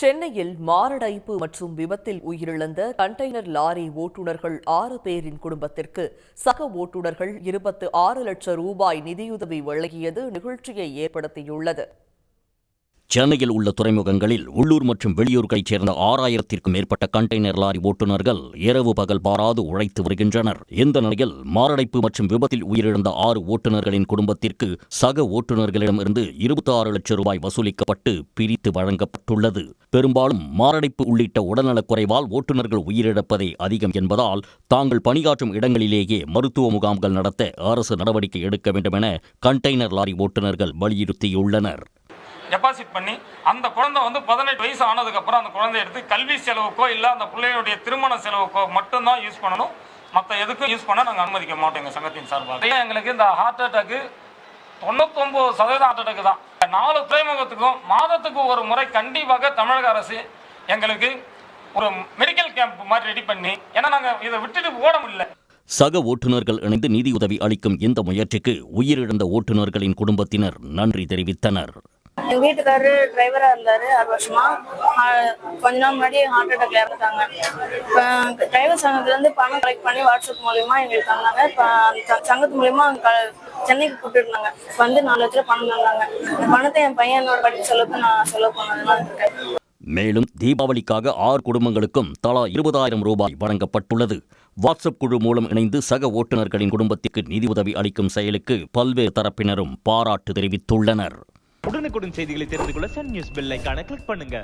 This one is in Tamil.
சென்னையில் மாரடைப்பு மற்றும் விபத்தில் உயிரிழந்த கண்டெய்னர் லாரி ஓட்டுநர்கள் 6 பேரின் குடும்பத்திற்கு சக ஓட்டுநர்கள் 26 லட்சம் ரூபாய் நிதியுதவி வழங்கியது நிகழ்ச்சியை ஏற்படுத்தியுள்ளது. சென்னையில் உள்ள துறைமுகங்களில் உள்ளூர் மற்றும் வெளியூர்களைச் சேர்ந்த 6000த்திற்கும் மேற்பட்ட கண்டெய்னர் லாரி ஓட்டுநர்கள் இரவு பகல் பாராது உழைத்து வருகின்றனர். இந்த நிலையில் மாரடைப்பு மற்றும் விபத்தில் உயிரிழந்த 6 ஓட்டுநர்களின் குடும்பத்திற்கு சக ஓட்டுநர்களிடமிருந்து 26 லட்சம் ரூபாய் வசூலிக்கப்பட்டு பிரித்து வழங்கப்பட்டுள்ளது. பெரும்பாலும் மாரடைப்பு உள்ளிட்ட உடல்நலக் குறைவால் ஓட்டுநர்கள் உயிரிழப்பதே அதிகம் என்பதால் தாங்கள் பணியாற்றும் இடங்களிலேயே மருத்துவ முகாம்கள் நடத்த அரசு நடவடிக்கை எடுக்க வேண்டும் என கண்டெய்னர் லாரி ஓட்டுநர்கள் வலியுறுத்தியுள்ளனர். டெபாசிட் பண்ணி அந்த குழந்தை 18 வயசு ஆனதுக்கப்புறம் அந்த குழந்தை எடுத்து கல்வி செலவுக்கோ இல்லை அந்த பிள்ளையுடைய திருமண செலவுக்கோ மட்டும்தான் யூஸ் பண்ணணும். மற்ற எதுக்கும் யூஸ் பண்ண நாங்கள் அனுமதிக்க மாட்டோம். எங்கள் சங்கத்தின் சார்பாக எங்களுக்கு இந்த ஹார்ட் அட்டாக்கு 99% ஹார்ட் அட்டாக்கு தான். 4 துறைமுகத்துக்கும் மாதத்துக்கு ஒரு முறை கண்டிப்பாக தமிழக அரசு எங்களுக்கு ஒரு மெடிக்கல் கேம்ப் மாதிரி ரெடி பண்ணி, ஏன்னா நாங்கள் இதை விட்டுட்டு ஓட முடியல. சக ஓட்டுநர்கள் இணைந்து நிதியுதவி அளிக்கும் இந்த முயற்சிக்கு உயிரிழந்த ஓட்டுநர்களின் குடும்பத்தினர் நன்றி தெரிவித்தனர். எங்கள் வீட்டுக்காரரு டிரைவராக இருந்தார் 6 வருஷமா. கொஞ்ச நாள் முன்னாடி ஹார்ட் அட்டாக்ல இறந்துட்டாங்க. இப்போ டிரைவர் சங்கத்துலேருந்து பணம் கலெக்ட் பண்ணி வாட்ஸ்அப் மூலியமாக எங்களுக்கு தந்தாங்க. இப்போ அந்த சங்கத்து மூலியமா சென்னைக்கு கூப்பிட்டுருந்தாங்க. 4 லட்ச ரூபா பணம் தந்தாங்க. அந்த பணத்தை என் பையனோட படிப்பு செலவுக்கு நான் செலவு பண்ணதுனால இருக்கேன். மேலும் தீபாவளிக்காக 6 குடும்பங்களுக்கும் தலா 20,000 ரூபாய் வழங்கப்பட்டுள்ளது. வாட்ஸ்அப் குழு மூலம் இணைந்து சக ஓட்டுநர்களின் குடும்பத்திற்கு நிதியுதவி அளிக்கும் செயலுக்கு பல்வேறு தரப்பினரும் பாராட்டு தெரிவித்துள்ளனர். உடனுக்குடன் செய்திகளை தெரிந்து கொள்ள சன் நியூஸ் பெல் ஐகானை கிளிக் பண்ணுங்க.